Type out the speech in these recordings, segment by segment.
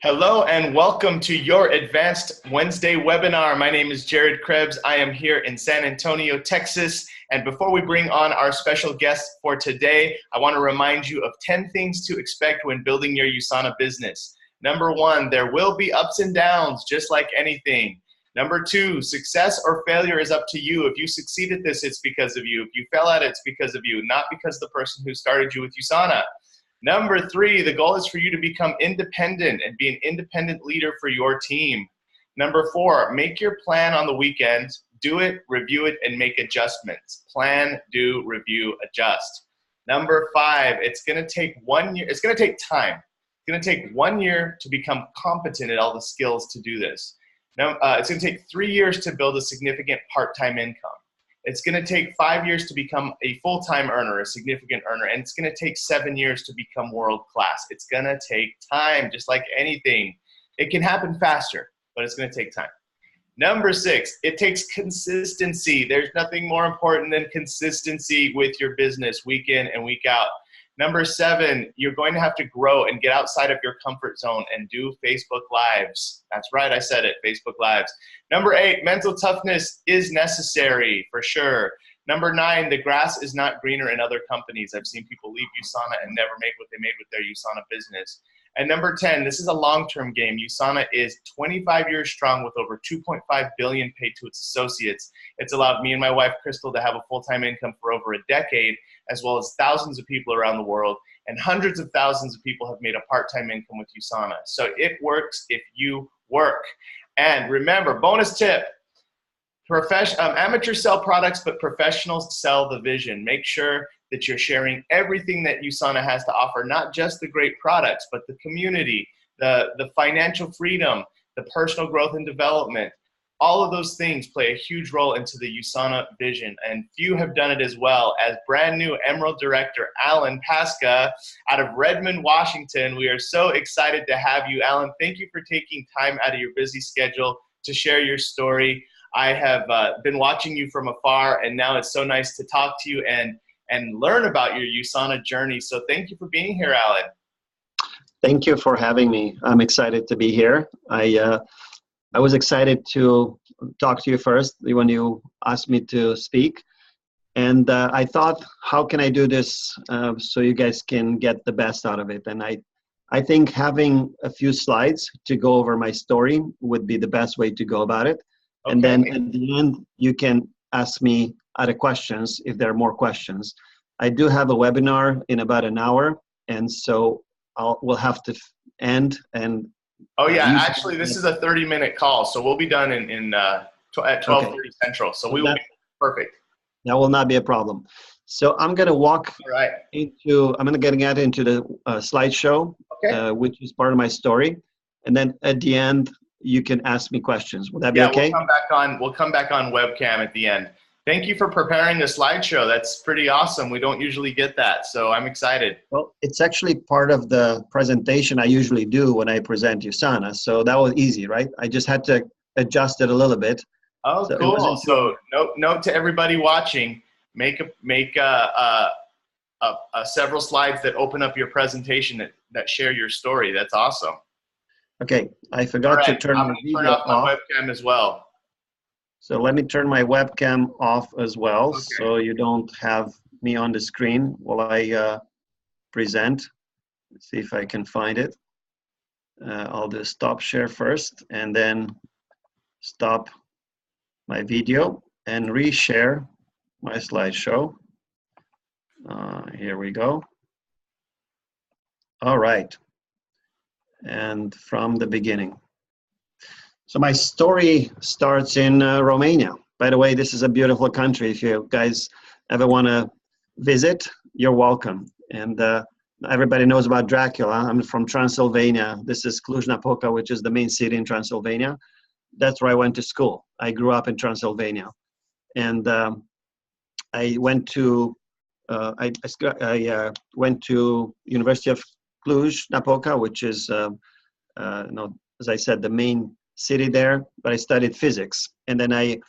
Hello and welcome to your Advanced Wednesday webinar. My name is Jared Krebs. I am here in San Antonio, Texas. And before we bring on our special guest for today, I want to remind you of 10 things to expect when building your USANA business. Number one, there will be ups and downs, just like anything. Number two, success or failure is up to you. If you succeed at this, it's because of you. If you fail at it, it's because of you, not because of the person who started you with USANA. Number three, the goal is for you to become independent and be an independent leader for your team. Number four, make your plan on the weekend, do it, review it, and make adjustments. Plan, do, review, adjust. Number five, it's gonna take 1 year, it's gonna take time. It's gonna take 1 year to become competent at all the skills to do this. Now, it's gonna take 3 years to build a significant part-time income. It's going to take 5 years to become a full-time earner, a significant earner, and it's going to take 7 years to become world-class. It's going to take time, just like anything. It can happen faster, but it's going to take time. Number six, it takes consistency. There's nothing more important than consistency with your business week in and week out. Number seven, you're going to have to grow and get outside of your comfort zone and do Facebook Lives. That's right, I said it, Facebook Lives. Number eight, mental toughness is necessary, for sure. Number nine, the grass is not greener in other companies. I've seen people leave USANA and never make what they made with their USANA business. And number 10, this is a long-term game. USANA is 25 years strong with over $2.5 billion paid to its associates. It's allowed me and my wife, Crystal, to have a full-time income for over a decade, as well as thousands of people around the world, and hundreds of thousands of people have made a part-time income with USANA. So it works if you work. And remember, bonus tip, amateurs sell products, but professionals sell the vision. Make sure that you're sharing everything that USANA has to offer, not just the great products, but the community, the financial freedom, the personal growth and development. All of those things play a huge role into the USANA vision, and few have done it as well. As brand new Emerald Director, Alin Pasca, out of Redmond, Washington, we are so excited to have you. Alin, thank you for taking time out of your busy schedule to share your story. I have been watching you from afar, and now it's so nice to talk to you and learn about your USANA journey. So thank you for being here, Alin. Thank you for having me. I'm excited to be here. I was excited to talk to you first when you asked me to speak. And I thought, how can I do this so you guys can get the best out of it? And I think having a few slides to go over my story would be the best way to go about it. Okay. And then at the end, you can ask me other questions if there are more questions. I do have a webinar in about an hour, and so we'll have to end. And oh yeah, actually this is a 30-minute call, so we'll be done at 12:30 Central. So we will be perfect. That will not be a problem. So I'm going to walk into. I'm going to get into the slideshow, which is part of my story, and then at the end you can ask me questions. Will that be okay? We'll come back on webcam at the end. Thank you for preparing the slideshow. That's pretty awesome. We don't usually get that, so I'm excited. Well, it's actually part of the presentation I usually do when I present USANA, so that was easy, right? I just had to adjust it a little bit. Oh, so cool. So note to everybody watching, make several slides that open up your presentation that share your story. That's awesome. Okay, I forgot to turn my video off. My webcam as well. So let me turn my webcam off as well, so you don't have me on the screen while I present. Let's see if I can find it. I'll do stop share first, and then stop my video and reshare my slideshow. Here we go. All right. And from the beginning. So my story starts in Romania. By the way, this is a beautiful country. If you guys ever want to visit, you're welcome. And everybody knows about Dracula. I'm from Transylvania. This is Cluj-Napoca, which is the main city in Transylvania. That's where I went to school. I grew up in Transylvania. And I went to went to University of Cluj-Napoca, which is, as I said, the main city there, but I studied physics. And then I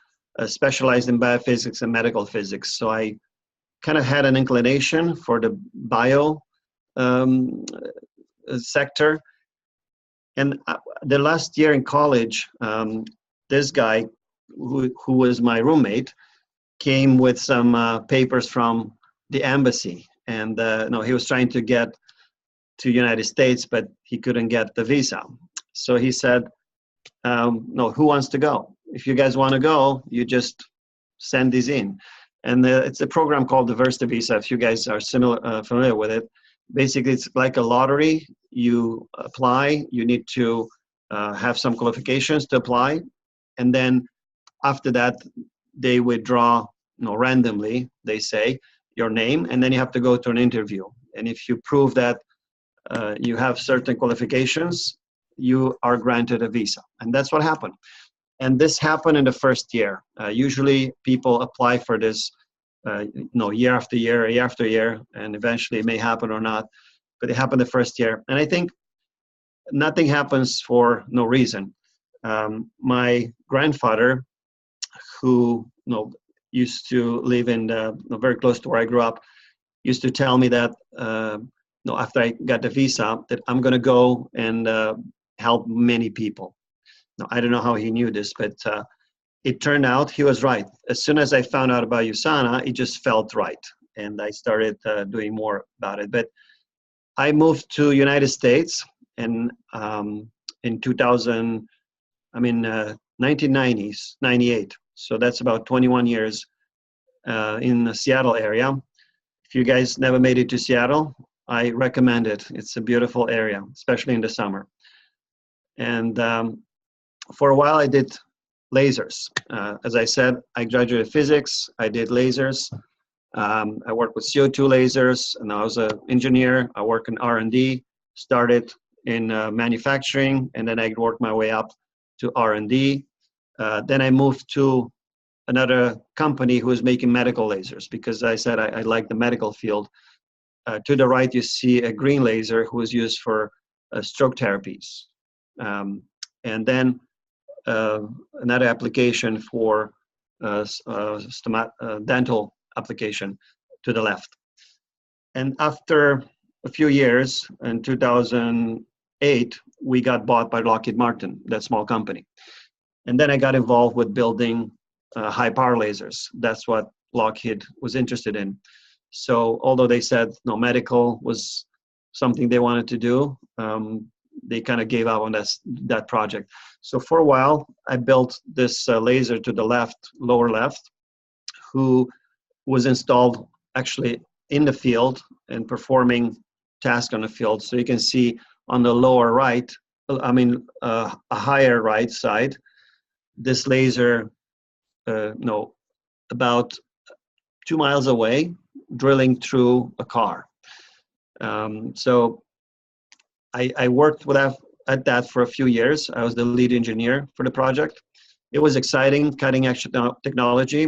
specialized in biophysics and medical physics. So I kind of had an inclination for the bio sector. And the last year in college, this guy who was my roommate came with some papers from the embassy, and no, he was trying to get to United States, but he couldn't get the visa. So he said, no, who wants to go? If you guys want to go, you just send these in. And it's a program called the Versta Visa. If you guys are familiar with it, basically it's like a lottery. You apply, you need to have some qualifications to apply, and then after that, they withdraw, randomly, they say, your name, and then you have to go to an interview. And if you prove that you have certain qualifications, you are granted a visa. And that's what happened. And this happened in the first year. Usually people apply for this, year after year, and eventually it may happen or not, but it happened the first year. And I think nothing happens for no reason. My grandfather, who used to live in very close to where I grew up, used to tell me that after I got the visa, that I'm going to go and help many people. Now, I don't know how he knew this, but it turned out he was right. As soon as I found out about USANA, it just felt right, and I started doing more about it. But I moved to United States, and in 2000, 1990s, 98. So that's about 21 years in the Seattle area. If you guys never made it to Seattle, I recommend it. It's a beautiful area, especially in the summer. And for a while, I did lasers. As I said, I graduated physics. I did lasers. I worked with CO2 lasers, and I was an engineer. I worked in R&D, started in manufacturing, and then I worked my way up to R&D. Then I moved to another company who was making medical lasers, because I said I like the medical field. To the right, you see a green laser who is used for stroke therapies. And then another application for dental application to the left. And after a few years, in 2008, we got bought by Lockheed Martin, that small company. And then I got involved with building high power lasers. That's what Lockheed was interested in. So although they said medical was something they wanted to do, they kind of gave up on that project. So for a while, I built this laser to the left, lower left, who was installed actually in the field and performing tasks on the field. So you can see on the lower right, a higher right side, this laser, about 2 miles away, drilling through a car. So I worked at that for a few years. I was the lead engineer for the project. It was exciting, cutting edge technology.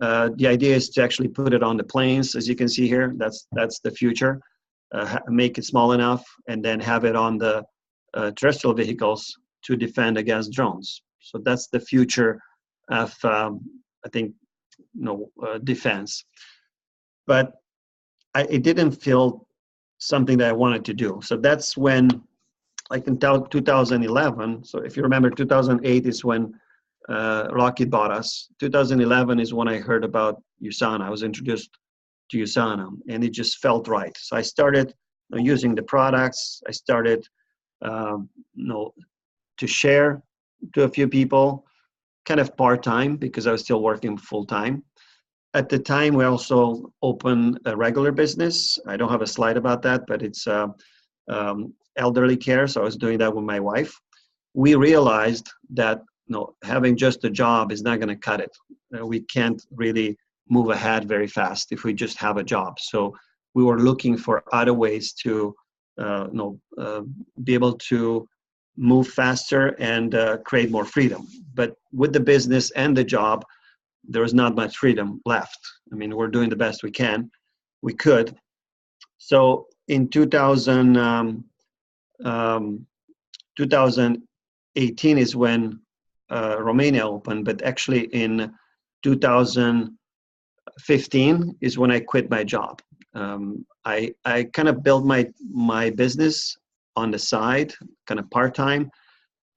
The idea is to actually put it on the planes, as you can see here. That's the future. Make it small enough, and then have it on the terrestrial vehicles to defend against drones. So that's the future of, I think, defense. But it didn't feel something that I wanted to do. So that's when, like in 2011, so if you remember, 2008 is when Lockheed bought us. 2011 is when I heard about USANA. I was introduced to USANA, and it just felt right. So I started using the products. I started, to share to a few people, kind of part-time, because I was still working full-time. At the time, we also opened a regular business. I don't have a slide about that, but it's elderly care. So I was doing that with my wife. We realized that having just a job is not going to cut it. We can't really move ahead very fast if we just have a job. So we were looking for other ways to be able to move faster and create more freedom. But with the business and the job, there was not much freedom left. We're doing the best we could. So in 2018 is when Romania opened, but actually in 2015 is when I quit my job. I kind of built my business on the side, kind of part-time.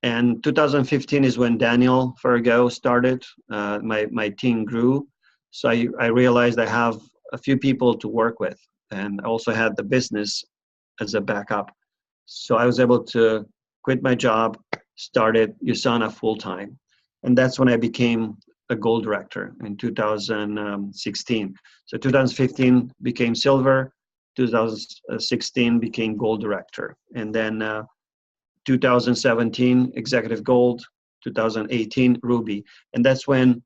And 2015 is when Daniel Fergo started. My team grew. So I realized I have a few people to work with. And I also had the business as a backup. So I was able to quit my job, started USANA full-time. And that's when I became a gold director in 2016. So 2015 became silver, 2016 became gold director. And then 2017 executive gold, 2018 ruby. And that's when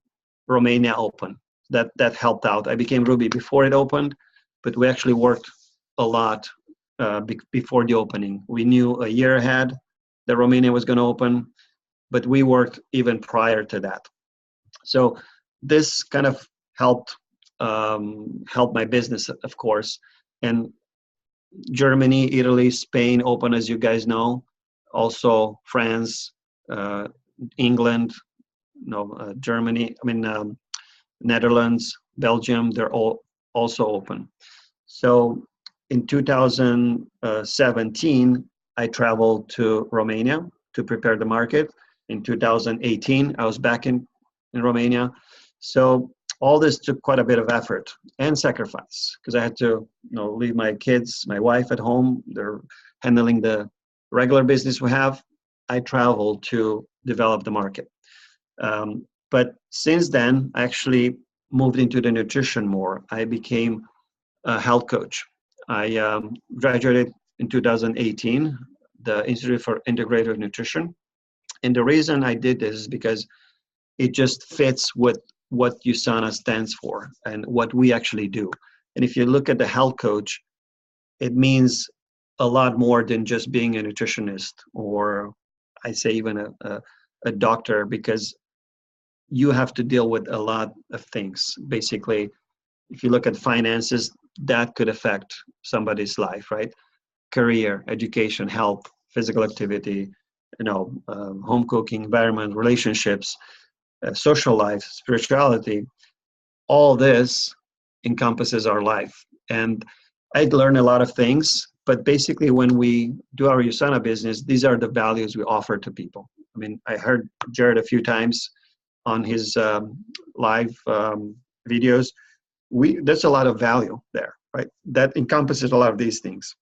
Romania opened. That helped out. I became ruby before it opened, but we actually worked a lot before the opening. We knew a year ahead that Romania was going to open, but we worked even prior to that. So this kind of helped my business, of course. And Germany, Italy, Spain open, as you guys know. Also France, England, Germany. Netherlands, Belgium. They're all also open. So in 2017, I traveled to Romania to prepare the market. In 2018, I was back in Romania. So all this took quite a bit of effort and sacrifice because I had to leave my kids, my wife at home. They're handling the regular business we have. I traveled to develop the market. But since then, I actually moved into the nutrition more. I became a health coach. I graduated in 2018, the Institute for Integrative Nutrition. And the reason I did this is because it just fits with what USANA stands for and what we actually do. And if you look at the health coach, it means a lot more than just being a nutritionist or I say even a doctor, because you have to deal with a lot of things. Basically, if you look at finances, that could affect somebody's life, right? Career, education, health, physical activity, home cooking, environment, relationships, social life, spirituality. All this encompasses our life. And I'd learned a lot of things, but basically when we do our USANA business, these are the values we offer to people. I mean, I heard Jared a few times on his live videos. There's a lot of value there, right? That encompasses a lot of these things.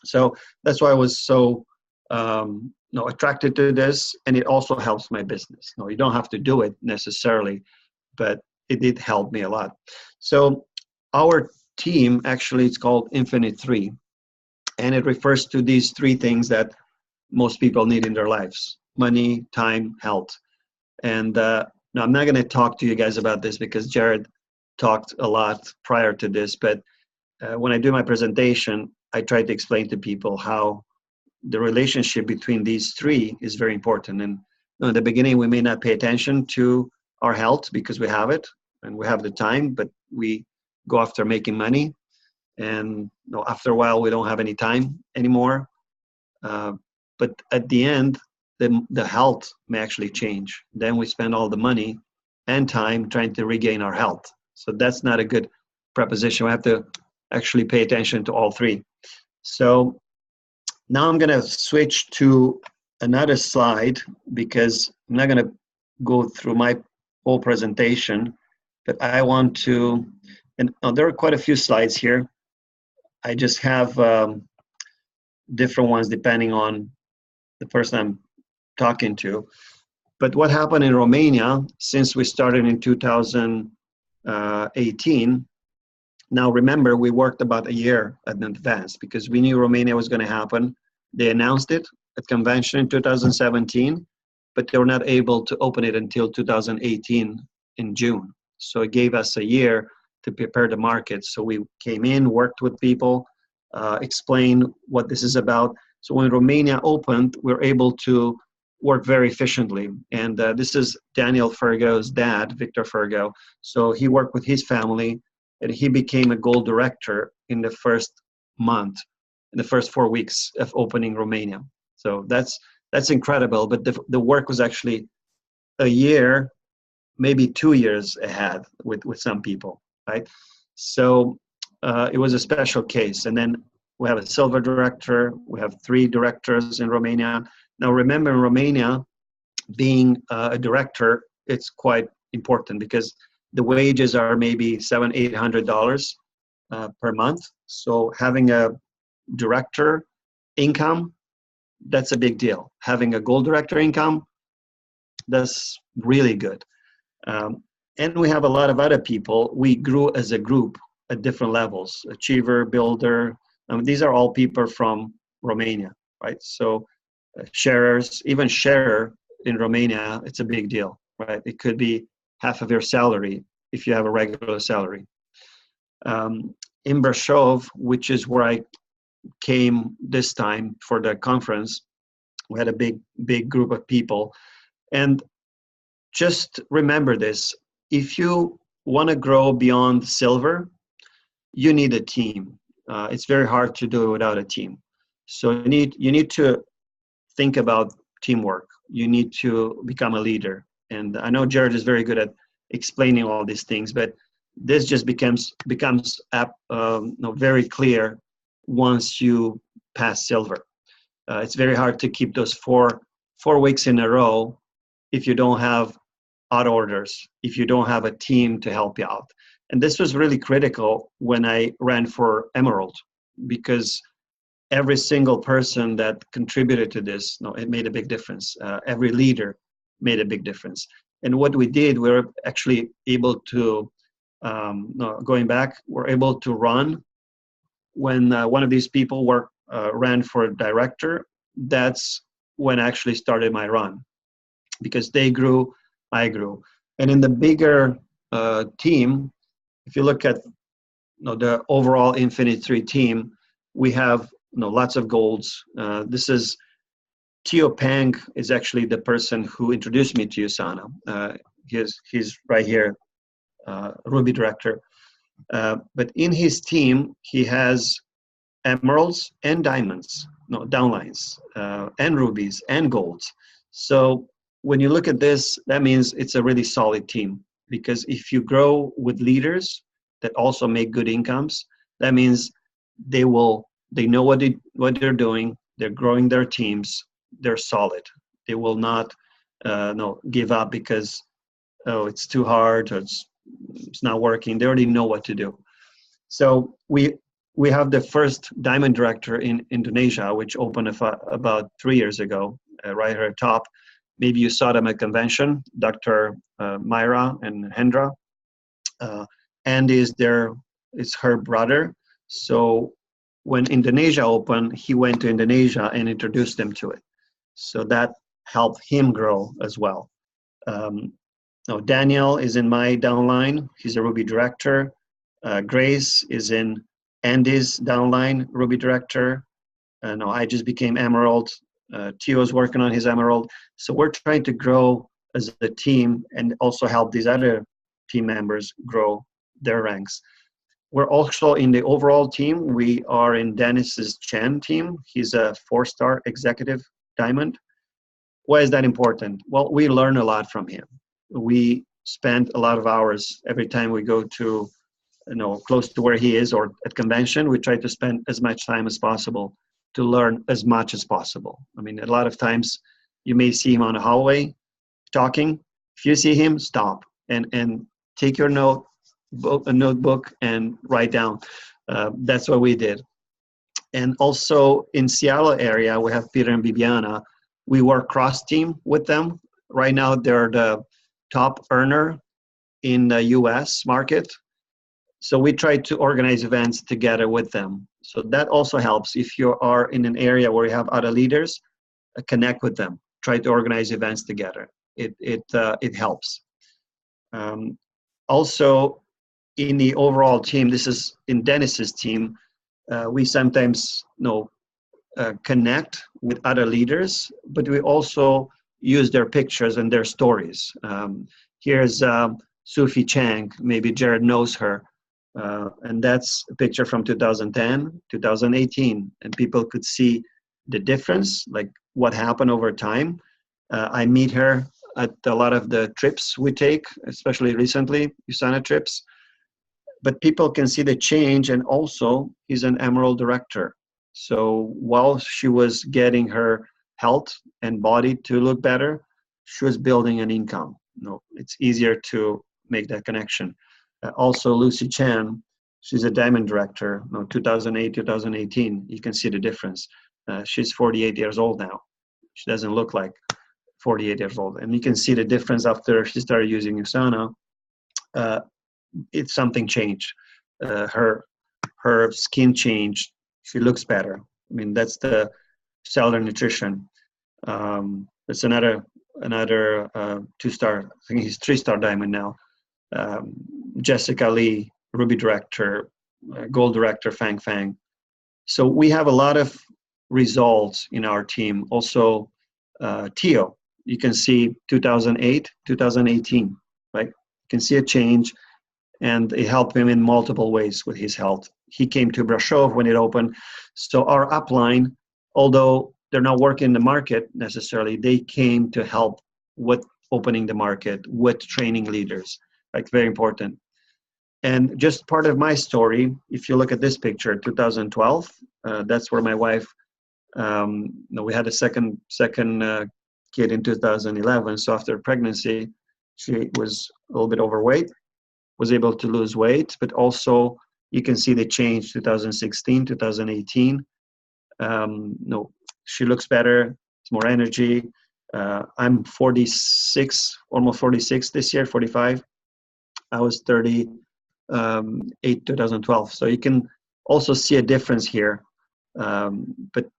So that's why I was so attracted to this, and it also helps my business. No, you don't have to do it necessarily, but it did help me a lot. So our team, actually, it's called Infinite 3, and it refers to these three things that most people need in their lives: money, time, health. And now I'm not going to talk to you guys about this because Jared talked a lot prior to this, but when I do my presentation, I try to explain to people how the relationship between these three is very important. And in the beginning, we may not pay attention to our health because we have it and we have the time, but we go after making money. And after a while, we don't have any time anymore. But at the end, the health may actually change. Then we spend all the money and time trying to regain our health. So that's not a good proposition. We have to actually pay attention to all three. So now I'm going to switch to another slide because I'm not going to go through my whole presentation, but I want to, and there are quite a few slides here. I just have different ones depending on the person I'm talking to. But what happened in Romania since we started in 2018, now remember, we worked about a year in advance because we knew Romania was going to happen. They announced it at convention in 2017, but they were not able to open it until 2018 in June. So it gave us a year to prepare the market. So we came in, worked with people, explained what this is about. So when Romania opened, we were able to work very efficiently. And this is Daniel Fergo's dad, Victor Fergo. So he worked with his family, and he became a gold director in the first month, in the first 4 weeks of opening Romania. So that's incredible. But the work was actually a year, maybe 2 years ahead with some people, right? So it was a special case. And then We have a silver director. We have 3 directors in Romania. Now, remember, in Romania, being a director, it's quite important because the wages are maybe $700-800 per month. So having a director income, that's a big deal. Having a gold director income, that's really good. And we have a lot of other people. We grew as a group at different levels, achiever, builder. These are all people from Romania, right? So sharers, even sharer in Romania, it's a big deal, right? It could be half of your salary if you have a regular salary. In Brasov, which is where I came this time for the conference, we had a big group of people. And just remember this, if you want to grow beyond silver, you need a team. It's very hard to do it without a team. So you need to think about teamwork. You need to become a leader. And I know Jared is very good at explaining all these things, but this just becomes very clear once you pass silver. It's very hard to keep those four weeks in a row if you don't have odd orders, if you don't have a team to help you out. And this was really critical when I ran for Emerald, because every single person that contributed to this, it made a big difference. Every leader made a big difference. And what we did, we were actually able to, going back, we're able to run when one of these people ran for director. That's when I actually started my run, because they grew, I grew. And in the bigger team, if you look at the overall Infinity 3 team, we have lots of golds. This is Theo Pang is actually the person who introduced me to USANA. He's right here, Ruby director. But in his team, he has emeralds and diamonds, downlines, and rubies and golds. So when you look at this, that means it's a really solid team, because if you grow with leaders that also make good incomes, that means they know what they're doing, they're growing their teams, they're solid. They will not give up because it's too hard or it's not working. They already know what to do. So we have the first diamond director in Indonesia, which opened about 3 years ago, right here at top. Maybe you saw them at convention, Dr. Myra and Hendra. Andy is her brother. So when Indonesia opened, he went to Indonesia and introduced them to it. So that helped him grow as well. Daniel is in my downline. He's a Ruby director. Grace is in Andy's downline, Ruby director. I just became Emerald. Tio's working on his Emerald. So we're trying to grow as a team and also help these other team members grow their ranks. We're also in the overall team. We are in Dennis's Chen team. He's a 4-star executive diamond. Why is that important? Well, we learn a lot from him. We spend a lot of hours every time we go to, close to where he is or at convention. We try to spend as much time as possible to learn as much as possible. I mean, a lot of times you may see him on the hallway talking. If you see him, stop and take your notebook and write down. That's what we did. And also in Seattle area, we have Peter and Bibiana. We work cross-team with them. Right now, they're the top earner in the US market. So we try to organize events together with them. So that also helps. If you are in an area where you have other leaders, connect with them. Try to organize events together. It helps. Also, in the overall team, this is in Dennis's team, we sometimes connect with other leaders, but we also use their pictures and their stories. Here's Sufi Chang, maybe Jared knows her, and that's a picture from 2010, 2018, and people could see the difference, like what happened over time. I meet her at a lot of the trips we take, especially recently, USANA trips. But people can see the change, and also he's an Emerald director. So while she was getting her health and body to look better, she was building an income. It's easier to make that connection. Also, Lucy Chan, she's a diamond director, 2008, 2018. You can see the difference. She's 48 years old now. She doesn't look like 48 years old. And you can see the difference after she started using USANA. It's something changed. Her skin changed. She looks better. I mean, that's the cellular nutrition. It's another 2-star. I think he's 3-star diamond now. Jessica Lee, Ruby director, gold director, Fang Fang. So we have a lot of results in our team. Also, Tio, you can see 2008, 2018, right? You can see a change, and it helped him in multiple ways with his health. He came to Brasov when it opened. So our upline, although they're not working in the market necessarily, they came to help with opening the market, with training leaders, like very important. And just part of my story, if you look at this picture, 2012, that's where my wife, we had a second kid in 2011. So after pregnancy, she was a little bit overweight, was able to lose weight, but also you can see the change 2016, 2018. She looks better, it's more energy. I'm 46, almost 46 this year, 45. I was 38, 2012. So you can also see a difference here. But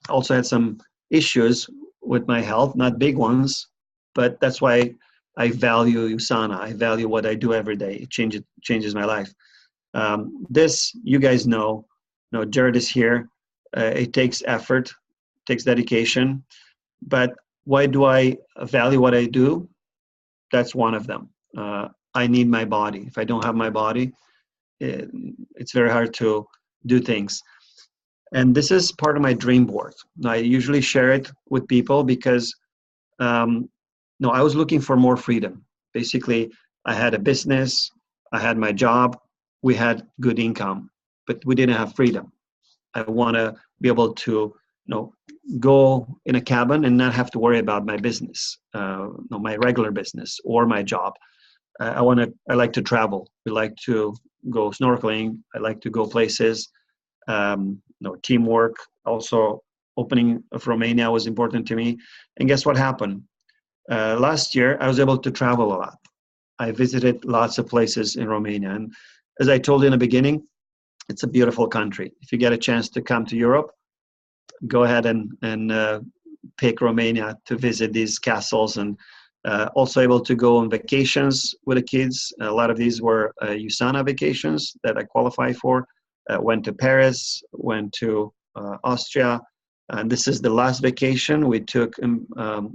also had some issues with my health, not big ones, but that's why I value USANA. I value what I do every day. It changes my life. This, you guys know, Jared is here. It takes effort, takes dedication. But why do I value what I do? That's one of them. I need my body. If I don't have my body, it's very hard to do things. And this is part of my dream board. I usually share it with people because I was looking for more freedom. Basically, I had a business, I had my job, we had good income, but we didn't have freedom. I want to be able to, go in a cabin and not have to worry about my business, my regular business or my job. I like to travel. We like to go snorkeling. I like to go places. Teamwork. Also, opening of Romania was important to me. And guess what happened? Last year, I was able to travel a lot. I visited lots of places in Romania. And as I told you in the beginning, it's a beautiful country. If you get a chance to come to Europe, go ahead and pick Romania to visit these castles, and also able to go on vacations with the kids. A lot of these were USANA vacations that I qualified for. Went to Paris, went to Austria, and this is the last vacation we took in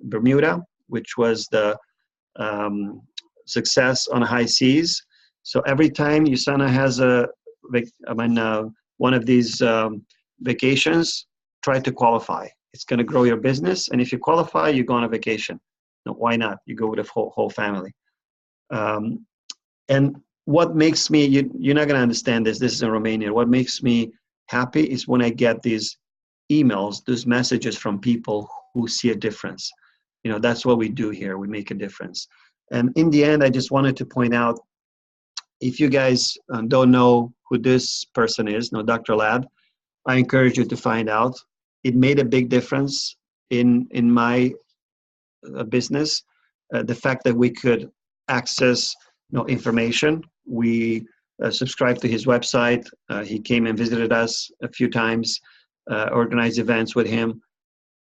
Bermuda, which was the success on high seas. So every time USANA has one of these vacations, try to qualify. It's going to grow your business, and if you qualify, you go on a vacation. No, why not? You go with the whole family. And what makes me, you're not going to understand this is in Romania. What makes me happy is when I get these emails, those messages from people who see a difference. That's what we do here. We make a difference. And in the end, I just wanted to point out, if you guys don't know who this person is, Dr. Lad, I encourage you to find out. It made a big difference in my business. The fact that we could access information. We subscribed to his website. He came and visited us a few times, organized events with him.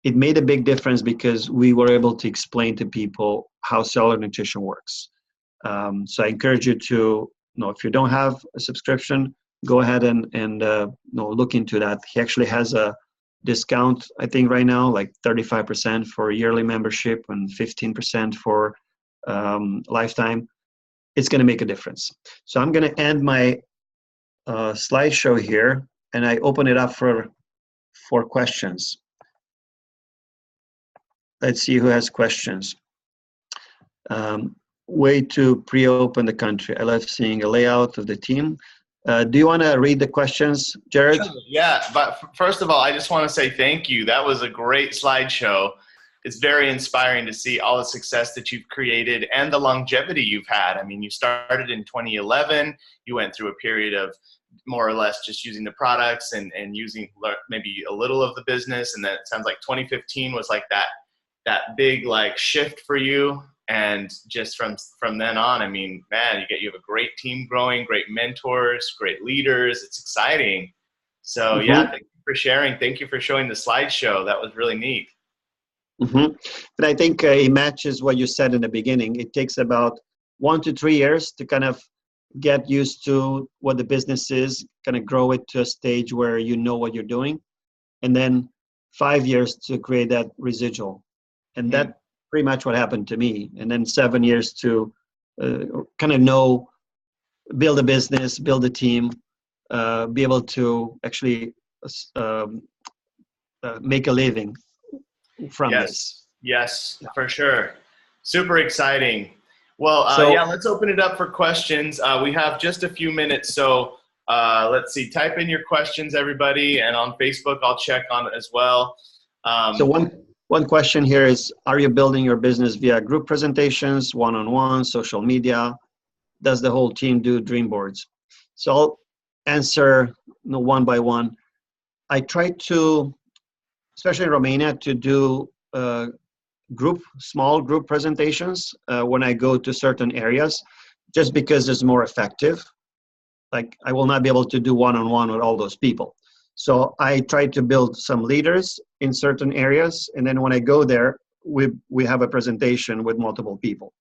It made a big difference because we were able to explain to people how cellular nutrition works. So I encourage you to, if you don't have a subscription, go ahead and look into that. He actually has a discount, I think right now, like 35% for yearly membership and 15% for lifetime. It's going to make a difference. So I'm going to end my slideshow here, and I open it up for questions. Let's see who has questions. Way to pre-open the country. I love seeing a layout of the team. Do you want to read the questions, Jared? Sure. Yeah, but first of all, I just want to say thank you. That was a great slideshow. It's very inspiring to see all the success that you've created and the longevity you've had. I mean, you started in 2011. You went through a period of more or less just using the products and using maybe a little of the business. And then it sounds like 2015 was like that big like shift for you. And just from then on, I mean, man, you have a great team growing, great mentors, great leaders. It's exciting. So yeah, Mm-hmm. thank you for sharing. Thank you for showing the slideshow. That was really neat. Mm-hmm. But I think it matches what you said in the beginning. It takes about 1 to 3 years to kind of get used to what the business is, kind of grow it to a stage where you know what you're doing, and then 5 years to create that residual. And Mhm. that pretty much what happened to me. And then 7 years to kind of know, build a business, build a team, be able to actually um, make a living from this. Yes, Yeah. for sure. Super exciting. Well, yeah, So, let's open it up for questions. We have just a few minutes, so let's see. Type in your questions, everybody, and on Facebook, I'll check on it as well. so one question here is: are you building your business via group presentations, one-on-one, social media? Does the whole team do dream boards? So I'll answer one by one. I try to, especially in Romania, to do small group presentations when I go to certain areas, just because it's more effective. Like I will not be able to do one-on-one with all those people. So I try to build some leaders in certain areas, and then when I go there, we have a presentation with multiple people.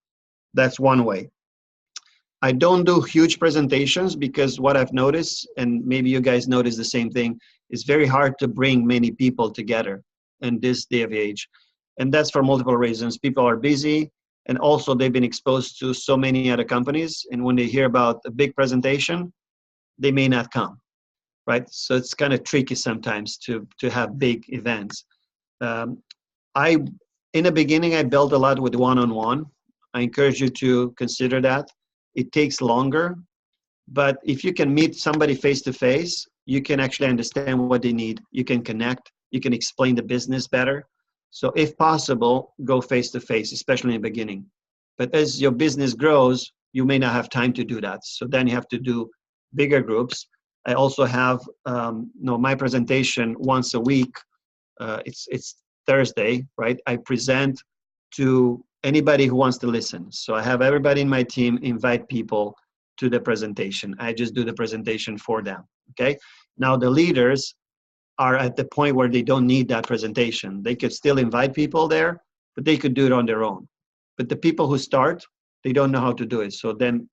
That's one way. I don't do huge presentations because what I've noticed, and maybe you guys notice the same thing, is very hard to bring many people together in this day of age. And that's for multiple reasons. People are busy, and also they've been exposed to so many other companies. And when they hear about a big presentation, they may not come, right? So it's kind of tricky sometimes to have big events. Um, I, in the beginning, I built a lot with one-on-one. I encourage you to consider that. It takes longer, but if you can meet somebody face to face, you can actually understand what they need. You can connect. You can explain the business better. So if possible, go face to face, especially in the beginning. But as your business grows, you may not have time to do that. So then you have to do bigger groups. I also have my presentation once a week. It's Thursday, right? I present to anybody who wants to listen. So I have everybody in my team invite people to the presentation. I just do the presentation for them. Okay. Now the leaders are at the point where they don't need that presentation. They could still invite people there, but they could do it on their own. But the people who start, they don't know how to do it. So then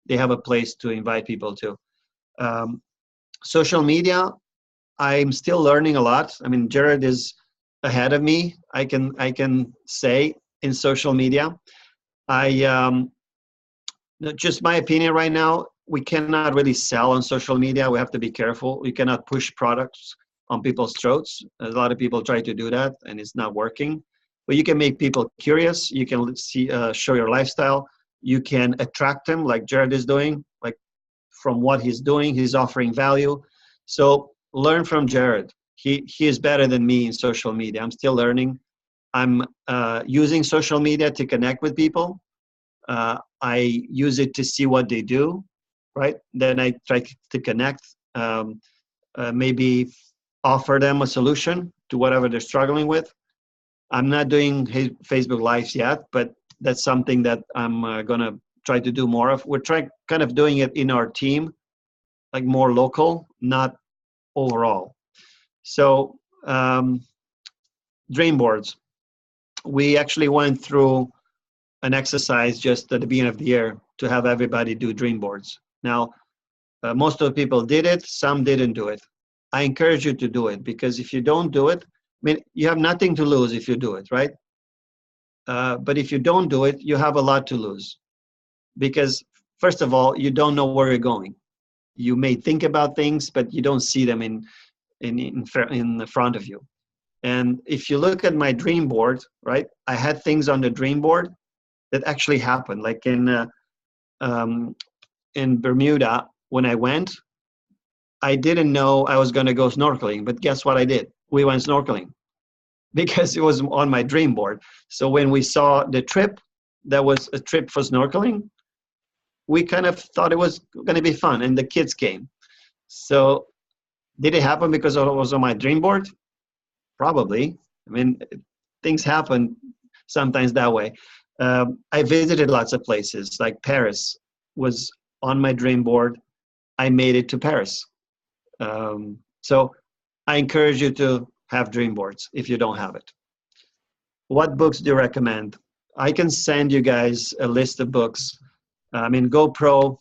they have a place to invite people to. Um, Social media, I'm still learning a lot. I mean, Jared is ahead of me. I can say in social media. I just my opinion right now. We cannot really sell on social media. We have to be careful. We cannot push products on people's throats. A lot of people try to do that, and it's not working. But you can make people curious. You can show your lifestyle. You can attract them, like Jared is doing. Like from what he's doing, he's offering value. So learn from Jared. He is better than me in social media. I'm still learning. I'm using social media to connect with people. I use it to see what they do, right? Then I try to connect, maybe offer them a solution to whatever they're struggling with. I'm not doing Facebook Lives yet, but that's something that I'm going to try to do more of. We're trying kind of doing it in our team, like more local, not overall. So dream boards. We actually went through an exercise just at the beginning of the year to have everybody do dream boards. Now, most of the people did it, some didn't do it. I encourage you to do it because if you don't do it, I mean, you have nothing to lose if you do it, right? But if you don't do it, you have a lot to lose because, first of all, you don't know where you're going. You may think about things, but you don't see them in the front of you. And if you look at my dream board, right, I had things on the dream board that actually happened. Like in Bermuda, when I went, I didn't know I was going to go snorkeling, but guess what I did? We went snorkeling because it was on my dream board. So when we saw the trip, that was a trip for snorkeling, we kind of thought it was going to be fun, and the kids came. So did it happen because it was on my dream board? Probably. I mean, things happen sometimes that way. I visited lots of places, like Paris was on my dream board. I made it to Paris. So I encourage you to have dream boards if you don't have it. What books do you recommend? I can send you guys a list of books. I mean, GoPro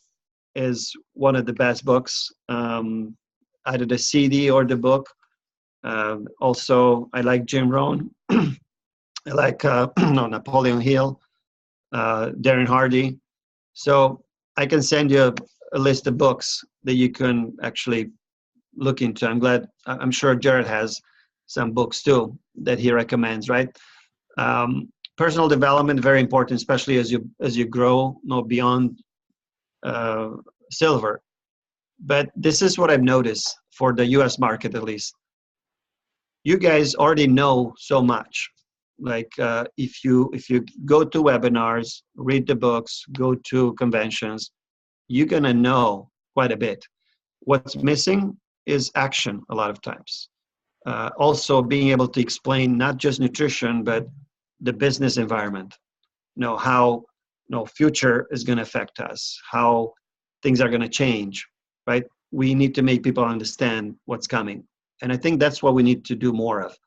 is one of the best books, either the CD or the book. Also, I like Jim Rohn. I like no, Napoleon Hill, Darren Hardy. So I can send you a list of books that you can actually look into. I'm sure Jared has some books too that he recommends, right? Personal development, very important, especially as you grow, beyond silver. But this is what I've noticed for the US market, at least. You guys already know so much. Like if you go to webinars, read the books, go to conventions, you're gonna know quite a bit. What's missing is action a lot of times. Also being able to explain not just nutrition, but the business environment. How future is going to affect us, how things are going to change, right? We need to make people understand what's coming. And I think that's what we need to do more of,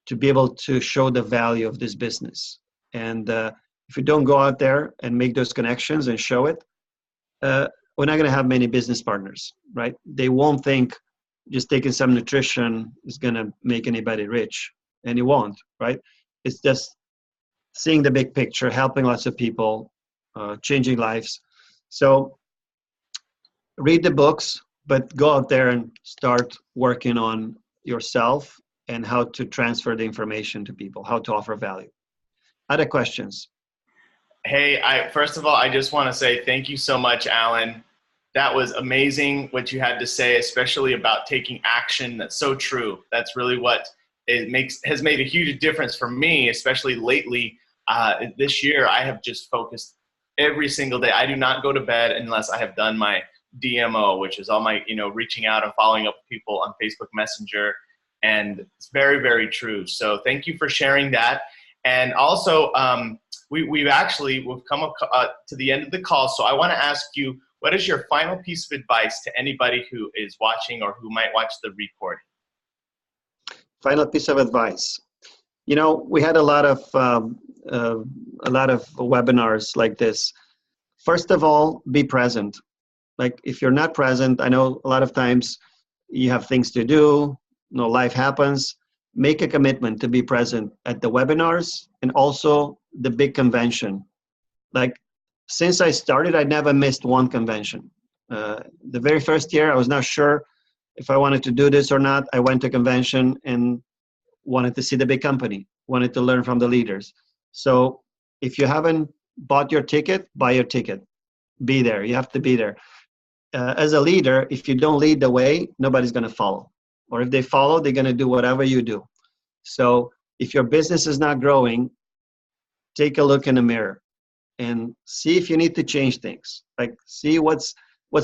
to be able to show the value of this business. And if we don't go out there and make those connections and show it, we're not going to have many business partners, right? They won't think just taking some nutrition is going to make anybody rich, and it won't, right? It's just seeing the big picture, helping lots of people, changing lives. So read the books, but go out there and start working on yourself and how to transfer the information to people, how to offer value. Other questions? Hey, first of all, I just want to say thank you so much, Alin. That was amazing what you had to say, especially about taking action. That's so true. That's really what has made a huge difference for me, especially lately. This year, I have just focused every single day. I do not go to bed unless I have done my DMO, which is all my, reaching out and following up with people on Facebook Messenger. And it's very, very true. So thank you for sharing that. And also, we've come up to the end of the call. So I want to ask you, what is your final piece of advice to anybody who is watching or who might watch the recording? Final piece of advice. We had a lot of webinars like this. First of all, be present. Like if you're not present, I know a lot of times you have things to do, life happens. Make a commitment to be present at the webinars and also the big convention. Like since I started, I never missed one convention. The very first year, I was not sure if I wanted to do this or not. I went to convention and wanted to see the big company, wanted to learn from the leaders. So if you haven't bought your ticket, buy your ticket. Be there. You have to be there. As a leader, if you don't lead the way, nobody's going to follow. Or if they follow, they're going to do whatever you do. So if your business is not growing, take a look in the mirror and see if you need to change things. Like see what's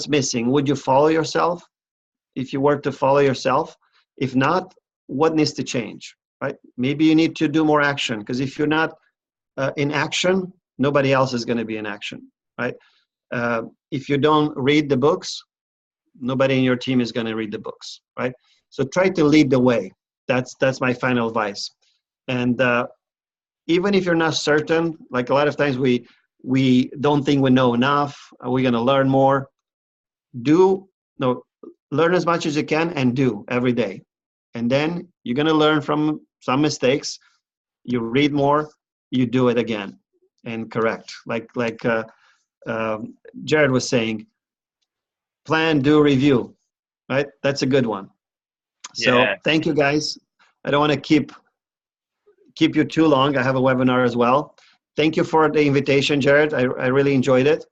missing. Would you follow yourself if you were to follow yourself? If not, what needs to change, right? Maybe you need to do more action, because if you're not in action, nobody else is going to be in action, right? If you don't read the books, nobody in your team is going to read the books, right? So try to lead the way. That's my final advice. And even if you're not certain, like a lot of times we don't think we know enough, we're going to learn more. Learn as much as you can and do every day. And then you're going to learn from some mistakes. You read more, you do it again and correct. Like Jared was saying, plan, do, review, right? That's a good one. So Thank you guys. I don't want to keep you too long. I have a webinar as well. Thank you for the invitation, Jared. I really enjoyed it.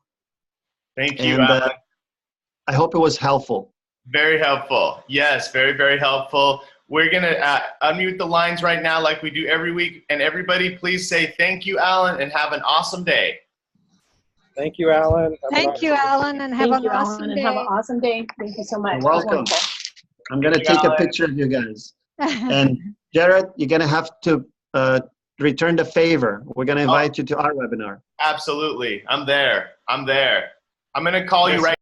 Thank you, and I hope it was helpful. Very helpful. Yes, very, very helpful. We're going to unmute the lines right now like we do every week. And everybody, please say thank you, Alin, and have an awesome day. Thank you, Alin. Thank you, Alin, and have an awesome day. Have an awesome day. Thank you so much. You're welcome. I'm going to take a picture of you guys. And Jared, you're going to have to return the favor. We're going to invite you to our webinar. Absolutely. I'm there. I'm going to call you right